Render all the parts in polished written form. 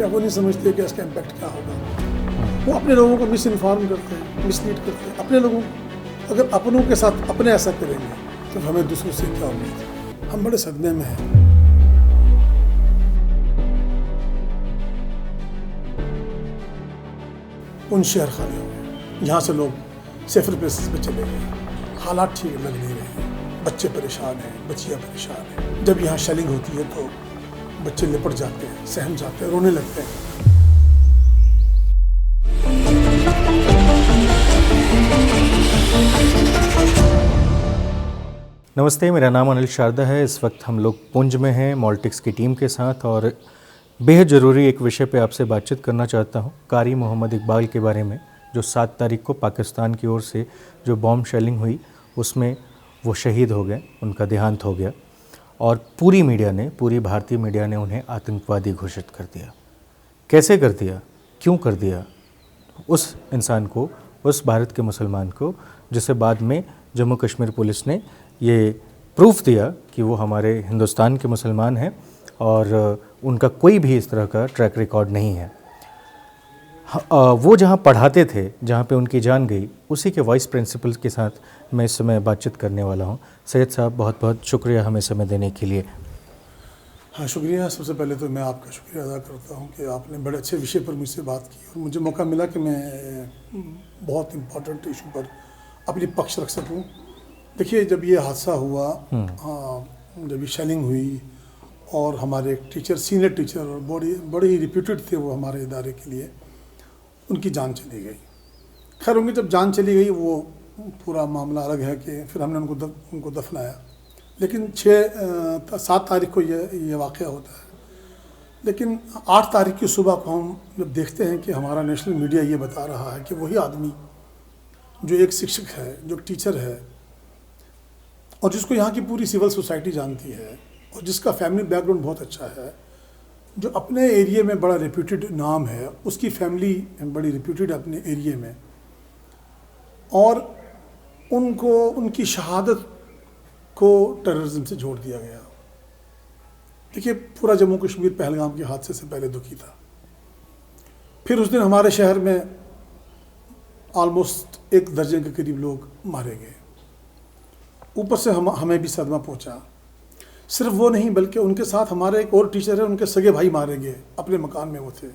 क्या वो नहीं समझते कि इसका इम्पैक्ट क्या होगा। वो अपने लोगों को मिस इन्फॉर्म करते हैं, मिसलीड करते हैं अपने लोगों को। अगर अपनों के साथ अपने ऐसा करेंगे तो हमें दूसरों से क्या उम्मीद। हम बड़े सदमे में हैं। उन शहर खाली हो गए, यहाँ से लोग सेफर प्लेसेस पे चले गए। हालात ठीक लग नहीं रहे, बच्चे परेशान हैं, बच्चियाँ परेशान हैं। जब यहाँ शेलिंग होती है तो बच्चे लिपट जाते हैं, सहम जाते हैं, रोने लगते हैं। नमस्ते, मेरा नाम अनिल शारदा है। इस वक्त हम लोग पुंज में हैं मॉल्टिक्स की टीम के साथ और बेहद ज़रूरी एक विषय पे आपसे बातचीत करना चाहता हूँ। कारी मोहम्मद इकबाल के बारे में, जो 7 तारीख को पाकिस्तान की ओर से जो बॉम्ब शेलिंग हुई उसमें वो शहीद हो गए, उनका देहांत हो गया और पूरी भारतीय मीडिया ने उन्हें आतंकवादी घोषित कर दिया। कैसे कर दिया, क्यों कर दिया? उस इंसान को, उस भारत के मुसलमान को, जिसे बाद में जम्मू कश्मीर पुलिस ने ये प्रूफ दिया कि वो हमारे हिंदुस्तान के मुसलमान हैं और उनका कोई भी इस तरह का ट्रैक रिकॉर्ड नहीं है। वो जहाँ पढ़ाते थे, जहाँ पे उनकी जान गई, उसी के वाइस प्रिंसिपल के साथ मैं इस समय बातचीत करने वाला हूँ। सैयद साहब, बहुत बहुत शुक्रिया हमें समय देने के लिए। हाँ, शुक्रिया। सबसे पहले तो मैं आपका शुक्रिया अदा करता हूँ कि आपने बड़े अच्छे विषय पर मुझसे बात की और मुझे मौका मिला कि मैं बहुत इम्पोर्टेंट इशू पर अपनी पक्ष रख सकूँ। देखिए, जब ये हादसा हुआ, जब ये शेलिंग हुई और हमारे एक टीचर, सीनियर टीचर और बड़े ही रिप्यूटेड थे वो हमारे इदारे के लिए, उनकी जान चली गई। खैर, उनकी जब जान चली गई वो पूरा मामला अलग है कि फिर हमने उनको दफनाया। लेकिन 7 तारीख को ये वाक़या होता है। लेकिन 8 तारीख की सुबह को हम जब देखते हैं कि हमारा नेशनल मीडिया ये बता रहा है कि वही आदमी जो एक शिक्षक है, जो टीचर है और जिसको यहाँ की पूरी सिविल सोसाइटी जानती है और जिसका फैमिली बैकग्राउंड बहुत अच्छा है, जो अपने एरिया में बड़ा रेप्यूटेड नाम है, उसकी फैमिली बड़ी रेप्यूटेड है अपने एरिया में, और उनको, उनकी शहादत को टेररिज्म से जोड़ दिया गया। देखिए, पूरा जम्मू कश्मीर पहलगाम के हादसे से पहले दुखी था। फिर उस दिन हमारे शहर में ऑलमोस्ट 1 दर्जन के करीब लोग मारे गए। ऊपर से हमें भी सदमा पहुंचा। सिर्फ वो नहीं, बल्कि उनके साथ हमारे एक और टीचर है, उनके सगे भाई मारे गए, अपने मकान में वो थे।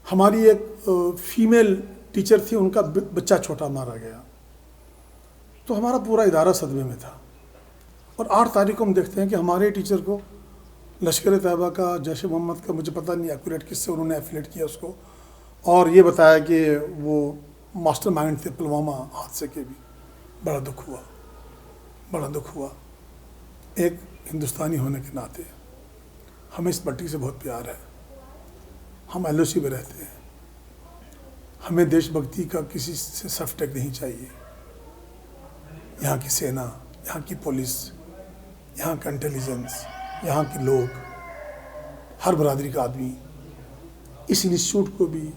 हमारी एक फीमेल टीचर थी, उनका बच्चा छोटा मारा गया। तो हमारा पूरा इदारा सदमे में था। और 8 तारीख को हम देखते हैं कि हमारे टीचर को लश्कर तैयबा का, जैश मोहम्मद का, मुझे पता नहीं एक्यूरेट किससे उन्होंने एफिलेट किया उसको, और ये बताया कि वो मास्टरमाइंड थे पुलवामा हादसे के भी। बड़ा दुख हुआ। एक हिंदुस्तानी होने के नाते हमें इस पट्टी से बहुत प्यार है। हम LOC में रहते हैं। हमें देशभक्ति का किसी से सफ्टेक नहीं चाहिए। यहाँ की सेना, यहाँ की पुलिस, यहाँ का इंटेलिजेंस, यहाँ के लोग, हर बरादरी का आदमी इस इंस्टीट्यूट को भी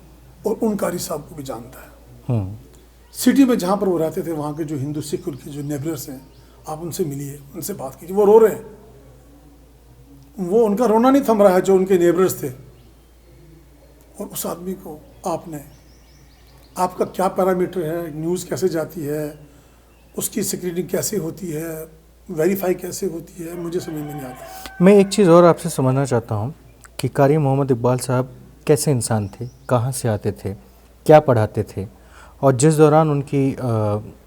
और उन कारी साहब को भी जानता है। सिटी में जहाँ पर वो रहते थे, वहाँ के जो हिंदू सिख उनके जो नेबरर्स हैं, आप उनसे मिलिए, उनसे बात कीजिए। वो रो रहे हैं। वो उनका रोना नहीं थम रहा है जो उनके नेबरर्स थे। और उस आदमी को आपका क्या पैरामीटर है, न्यूज़ कैसे जाती है, उसकी स्क्रीनिंग कैसे होती है, वेरीफाई कैसे होती है, मुझे समझ में नहीं आता। मैं एक चीज़ और आपसे समझना चाहता हूँ कि कारी मोहम्मद इकबाल साहब कैसे इंसान थे, कहाँ से आते थे, क्या पढ़ाते थे, और जिस दौरान उनकी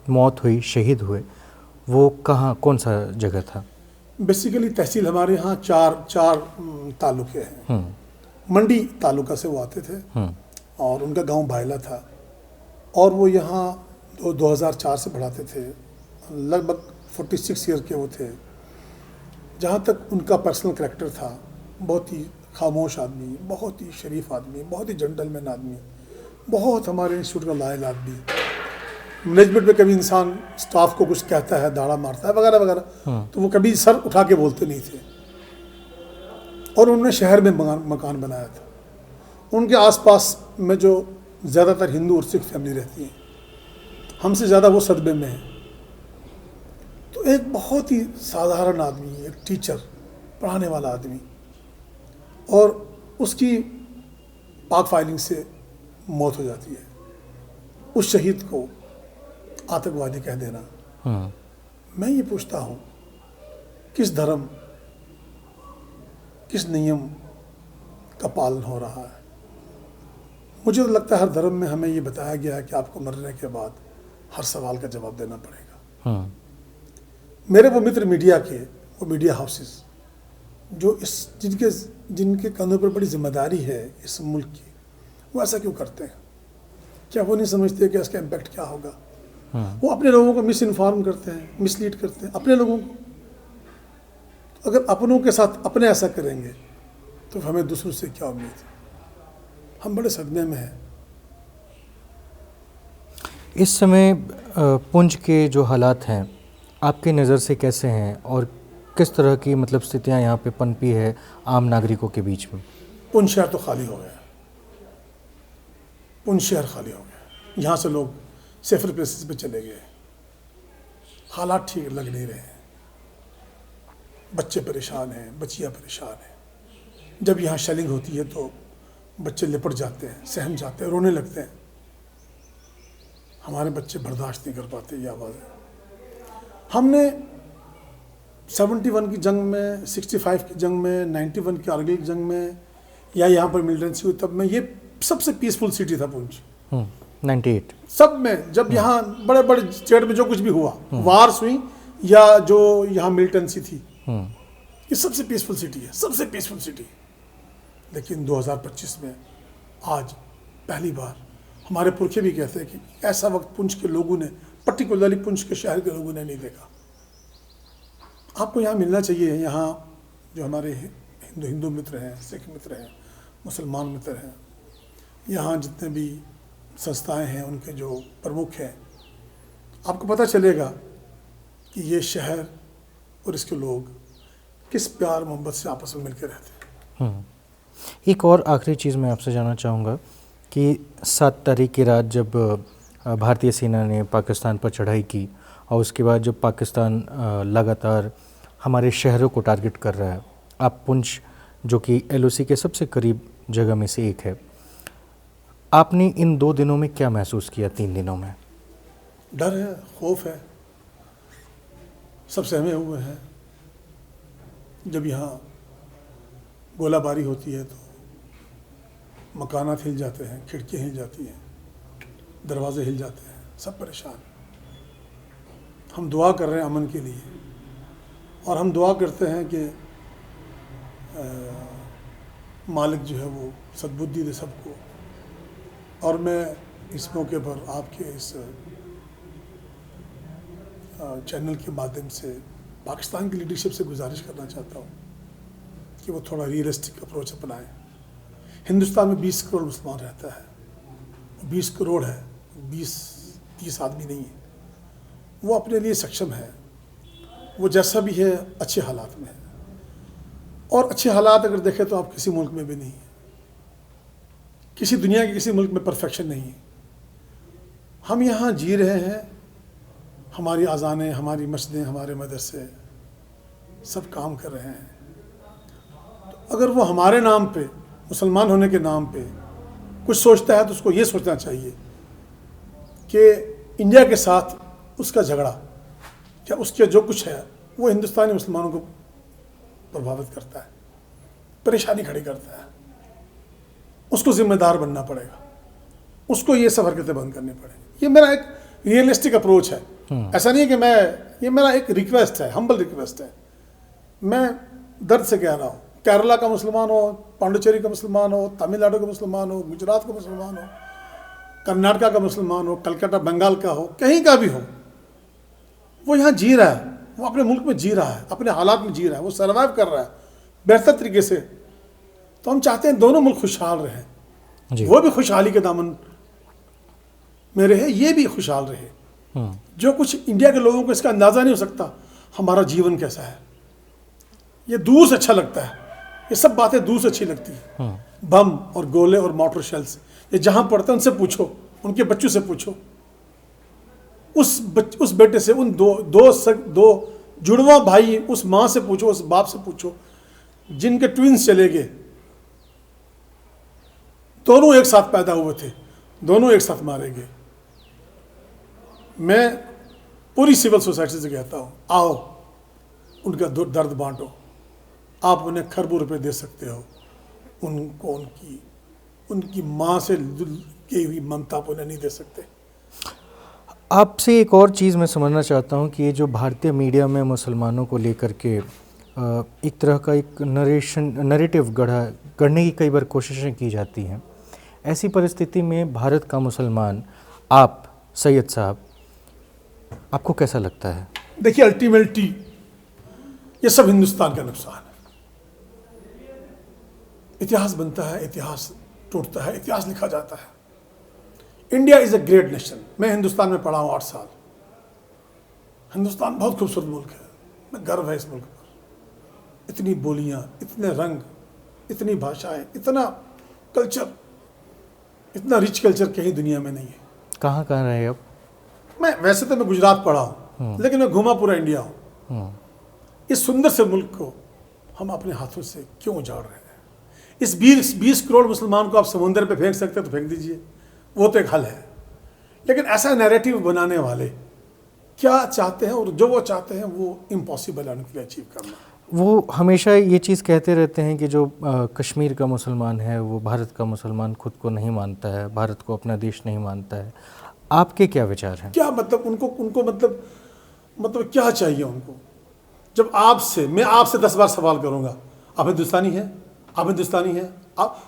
मौत हुई, शहीद हुए, वो कहाँ, कौन सा जगह था? बेसिकली तहसील हमारे यहाँ चार तालुके हैं। मंडी तालुका से वो आते थे और उनका गांव बायला था और वो यहाँ 2004 से पढ़ाते थे। लगभग 46 ईयर के वो थे। जहाँ तक उनका पर्सनल करैक्टर था, बहुत ही खामोश आदमी, बहुत ही शरीफ आदमी, बहुत ही जेंटलमैन आदमी, बहुत हमारे इंस्टीट्यूट का लायल आदमी। मैनेजमेंट में कभी इंसान स्टाफ को कुछ कहता है, दाड़ा मारता है वगैरह वगैरह, तो वो कभी सर उठा के बोलते नहीं थे। और उन्होंने शहर में मकान बनाया था। उनके आसपास में जो ज़्यादातर हिंदू और सिख फैमिली रहती है, हमसे ज़्यादा वो सदमे में है। तो एक बहुत ही साधारण आदमी, एक टीचर, पढ़ाने वाला आदमी, और उसकी पाक फाइलिंग से मौत हो जाती है, उस शहीद को आतंकवादी कह देना। मैं ये पूछता हूँ, किस धर्म, किस नियम का पालन हो रहा है? मुझे तो लगता है हर धर्म में हमें ये बताया गया है कि आपको मरने के बाद हर सवाल का जवाब देना पड़ेगा। मेरे वो मित्र मीडिया के, वो मीडिया हाउसेस जो जिनके कंधों पर बड़ी जिम्मेदारी है इस मुल्क की, वो ऐसा क्यों करते हैं? क्या वो नहीं समझते कि इसका इम्पैक्ट क्या होगा? वो अपने लोगों को मिस इन्फॉर्म करते हैं, मिसलीड करते हैं अपने लोगों को। तो अगर अपनों के साथ अपने ऐसा करेंगे तो हमें दूसरों से क्या उम्मीद? हम बड़े सदमे में हैं। इस समय पुंछ के जो हालात हैं आपकी नज़र से कैसे हैं और किस तरह की मतलब स्थितियां यहाँ पे पनपी है आम नागरिकों के बीच में? पुंछ शहर तो खाली हो गया, पुंछ शहर खाली हो गया। यहाँ से लोग सेफर प्लेसेस पे चले गए, हालात ठीक लग नहीं रहे हैं, बच्चे परेशान हैं, बच्चियाँ परेशान हैं। जब यहाँ शेलिंग होती है तो बच्चे लिपट जाते हैं, सहम जाते हैं, रोने लगते हैं। हमारे बच्चे बर्दाश्त नहीं कर पाते ये आवाज़ें। हमने 71 की जंग में, 65 की जंग में, 91 की कारगिल की जंग में, या यहाँ पर मिलिटेंसी हुई तब में, ये सबसे पीसफुल सिटी था पुंछ। 98 सब में, जब यहाँ बड़े बड़े स्टेट में जो कुछ भी हुआ, वार्स हुई या जो यहाँ मिलिटेंसी थी, ये सबसे पीसफुल सिटी है, सबसे पीसफुल सिटी। लेकिन 2025 में आज पहली बार हमारे पुरखे भी कहते हैं कि ऐसा वक्त पुंछ के लोगों ने, पर्टिकुलरली पुंछ के शहर के लोगों ने नहीं देखा। आपको यहाँ मिलना चाहिए। यहाँ जो हमारे हिंदू मित्र हैं, सिख मित्र हैं, मुसलमान मित्र हैं, यहाँ जितने भी संस्थाएं हैं उनके जो प्रमुख हैं, आपको पता चलेगा कि ये शहर और इसके लोग किस प्यार मोहब्बत से आपस में मिलकर रहते हैं। एक और आखिरी चीज़ मैं आपसे जानना चाहूँगा कि 7 तारीख की रात जब भारतीय सेना ने पाकिस्तान पर चढ़ाई की और उसके बाद जब पाकिस्तान लगातार हमारे शहरों को टारगेट कर रहा है, आप पुंछ जो कि LOC के सबसे करीब जगह में से एक है, आपने इन 2 दिनों में क्या महसूस किया? 3 दिनों में डर है, खौफ है, सब सहमे हुए हैं। जब यहाँ गोलाबारी होती है तो मकानात हिल जाते हैं, खिड़कियाँ हिल जाती हैं, दरवाजे हिल जाते हैं, सब परेशान। हम दुआ कर रहे हैं अमन के लिए, और हम दुआ करते हैं कि मालिक जो है वो सद्बुद्धि दे सबको। और मैं इस मौके पर आपके इस चैनल के माध्यम से पाकिस्तान की लीडरशिप से गुजारिश करना चाहता हूँ कि वो थोड़ा रियलिस्टिक अप्रोच अपनाएं। हिंदुस्तान में 20 करोड़ मुसलमान रहता है, 20 करोड़ है, 20-30 आदमी नहीं है। वो अपने लिए सक्षम है, वो जैसा भी है अच्छे हालात में है। और अच्छे हालात अगर देखें तो आप किसी मुल्क में भी नहीं है, किसी दुनिया के किसी मुल्क में परफेक्शन नहीं है। हम यहाँ जी रहे हैं, हमारी अज़ानें, हमारी मस्जिदें, हमारे मदरसे सब काम कर रहे हैं। तो अगर वो हमारे नाम पे, मुसलमान होने के नाम पे कुछ सोचता है तो उसको ये सोचना चाहिए कि इंडिया के साथ उसका झगड़ा या उसके जो कुछ है वो हिंदुस्तानी मुसलमानों को प्रभावित करता है, परेशानी खड़ी करता है। उसको जिम्मेदार बनना पड़ेगा, उसको ये सब हरकतें बंद करनी पड़ेगी। ये मेरा एक रियलिस्टिक अप्रोच है। ऐसा नहीं है कि ये मेरा एक रिक्वेस्ट है, हम्बल रिक्वेस्ट है। मैं दर्द से कह रहा हूँ, केरला का मुसलमान हो, पांडिचेरी का मुसलमान हो, तमिलनाडु का मुसलमान हो, गुजरात का मुसलमान हो, कर्नाटका का मुसलमान हो, कलकत्ता बंगाल का हो, कहीं का भी हो, वो यहाँ जी रहा है, वो अपने मुल्क में जी रहा है, अपने हालात में जी रहा है, वो सर्वाइव कर रहा है बेहतर तरीके से। तो हम चाहते हैं दोनों मुल्क खुशहाल रहें, वो भी खुशहाली के दामन में रहे, ये भी खुशहाल रहे। जो कुछ इंडिया के लोगों को इसका अंदाज़ा नहीं हो सकता हमारा जीवन कैसा है, ये दूर से अच्छा लगता है, ये सब बातें दूर से अच्छी लगती हैं। बम और गोले और मोटर शेल्स ये जहाँ पड़ते हैं उनसे पूछो, उनके बच्चों से पूछो, उस बेटे से, उन दो जुड़वा भाई, उस माँ से पूछो, उस बाप से पूछो जिनके ट्विंस चले गए, दोनों एक साथ पैदा हुए थे, दोनों एक साथ मारे गए। मैं पूरी सिविल सोसाइटी से कहता हूँ, आओ उनका दर्द बांटो। आप उन्हें खरबों रुपए दे सकते हो, उनको उनकी माँ से की हुई ममता आप उन्हें नहीं दे सकते। आपसे एक और चीज़ मैं समझना चाहता हूँ कि ये जो भारतीय मीडिया में मुसलमानों को लेकर के एक तरह का एक नरेटिव गढ़ने की कई बार कोशिशें की जाती हैं, ऐसी परिस्थिति में भारत का मुसलमान, आप सैयद साहब, आपको कैसा लगता है? देखिए, अल्टीमेटली ये सब हिंदुस्तान का नुकसान है। इतिहास बनता है, इतिहास टूटता है, इतिहास लिखा जाता है। India is a great nation. मैं हिंदुस्तान में पढ़ा हूँ 8 साल। हिंदुस्तान बहुत खूबसूरत मुल्क है, मैं गर्व है इस मुल्क पर। इतनी बोलियाँ, इतने रंग, इतनी भाषाएं, इतना कल्चर, इतना रिच कल्चर कहीं दुनिया में नहीं है। कहाँ कहाँ रहे अब? मैं वैसे तो मैं गुजरात पढ़ा हूँ, लेकिन मैं घूमा पूरा इंडिया हूँ। इस सुंदर से मुल्क को हम अपने हाथों से क्यों उजाड़ रहे हैं? इस 20 करोड़ मुसलमान को आप समुंदर पे फेंक सकते हैं तो फेंक दीजिए, वो तो एक हल है। लेकिन ऐसा नैरेटिव बनाने वाले क्या चाहते हैं, और जो वो चाहते हैं वो इम्पॉसिबल है उनके लिए अचीव करना। वो हमेशा ये चीज़ कहते रहते हैं कि जो कश्मीर का मुसलमान है वो भारत का मुसलमान खुद को नहीं मानता है, भारत को अपना देश नहीं मानता है। आपके क्या विचार हैं? क्या मतलब उनको मतलब क्या चाहिए उनको? जब मैं आपसे 10 बार सवाल करूँगा, आप हिंदुस्तानी हैं, आप हिंदुस्तानी हैं,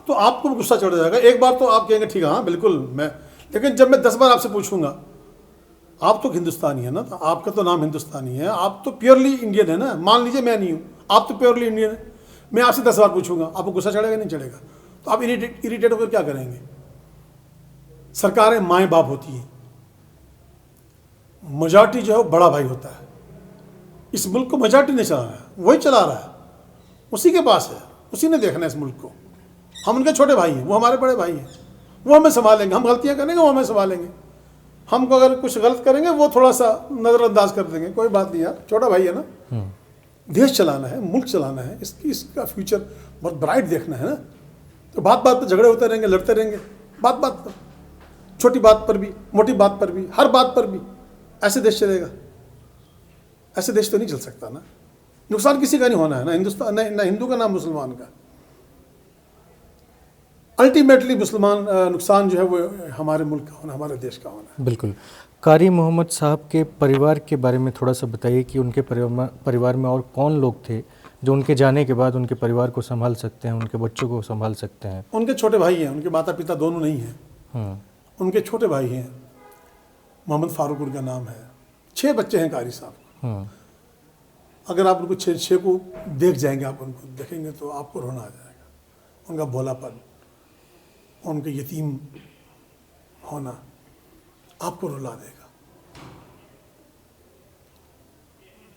तो आपको गुस्सा चढ़ जाएगा। एक बार तो आप कहेंगे ठीक है, हाँ बिल्कुल मैं, लेकिन जब मैं 10 बार आपसे पूछूंगा, आप तो हिंदुस्तानी है ना, तो आपका तो नाम हिंदुस्तानी है, आप तो प्योरली इंडियन है ना, मान लीजिए मैं नहीं हूँ, आप तो प्योरली इंडियन है, मैं आपसे 10 बार पूछूंगा, आपको गुस्सा चढ़ेगा नहीं चढ़ेगा? तो आप इरिटेट होकर क्या करेंगे? सरकारें माएँ बाप होती हैं, मेजॉरिटी जो है वो बड़ा भाई होता है। इस मुल्क को मेजॉरिटी नहीं चला रहा है, वही चला रहा है, उसी के पास है, उसी ने देखना है इस मुल्क को। हम उनके छोटे भाई हैं, वो हमारे बड़े भाई हैं, वो हमें संभालेंगे। हम गलतियां करेंगे, वो हमें संभालेंगे। हमको अगर कुछ गलत करेंगे वो थोड़ा सा नज़रअंदाज कर देंगे, कोई बात नहीं यार, छोटा भाई है ना। देश चलाना है, मुल्क चलाना है, इसका फ्यूचर बहुत ब्राइट देखना है ना। तो बात बात पर झगड़े होते रहेंगे, लड़ते रहेंगे, बात बात पर, छोटी बात पर भी, मोटी बात पर भी, हर बात पर भी, ऐसे देश चलेगा? ऐसे देश तो नहीं चल सकता ना। नुकसान किसी का नहीं होना है ना, हिंदुस्तान ना हिंदू का ना मुसलमान का। अल्टीमेटली मुसलमान नुकसान जो है वो हमारे मुल्क का होना, हमारे देश का होना है। बिल्कुल। कारी मोहम्मद साहब के परिवार के बारे में थोड़ा सा बताइए कि उनके परिवार में और कौन लोग थे जो उनके जाने के बाद उनके परिवार को संभाल सकते हैं, उनके बच्चों को संभाल सकते हैं? उनके छोटे भाई हैं, उनके माता पिता दोनों नहीं हैं। उनके छोटे भाई हैं, मोहम्मद फारूक उनका नाम है। 6 बच्चे हैं कारी साहब। अगर आप उनको 6 को देख जाएंगे, आप उनको देखेंगे तो आपको रोना आ जाएगा। उनका भोलापन, उनके यतीम होना आपको रुला देगा।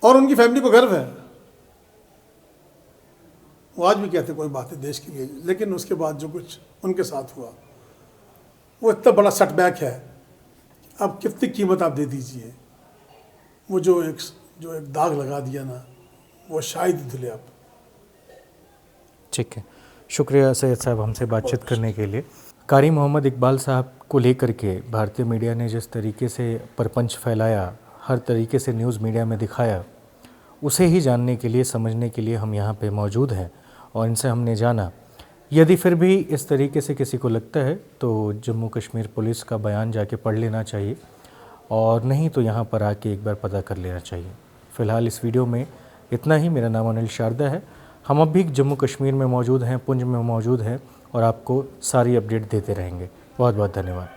और उनकी फैमिली को गर्व है, वो आज भी कहते कोई बात है देश के लिए, लेकिन उसके बाद जो कुछ उनके साथ हुआ वो इतना बड़ा सेटबैक है। अब कितनी कीमत आप दे दीजिए, वो जो एक दाग लगा दिया ना, वो शायद धुले आप। ठीक है, शुक्रिया सैयद साहब हमसे बातचीत करने के लिए। कारी मोहम्मद इकबाल साहब को लेकर के भारतीय मीडिया ने जिस तरीके से परपंच फैलाया, हर तरीके से न्यूज़ मीडिया में दिखाया, उसे ही जानने के लिए, समझने के लिए हम यहाँ पे मौजूद हैं और इनसे हमने जाना। यदि फिर भी इस तरीके से किसी को लगता है तो जम्मू कश्मीर पुलिस का बयान जाके पढ़ लेना चाहिए, और नहीं तो यहाँ पर आके एक बार पता कर लेना चाहिए। फ़िलहाल इस वीडियो में इतना ही। मेरा नाम अनिल शारदा है। हम अब भी जम्मू कश्मीर में मौजूद हैं, पुंछ में मौजूद हैं, और आपको सारी अपडेट देते रहेंगे। बहुत बहुत धन्यवाद।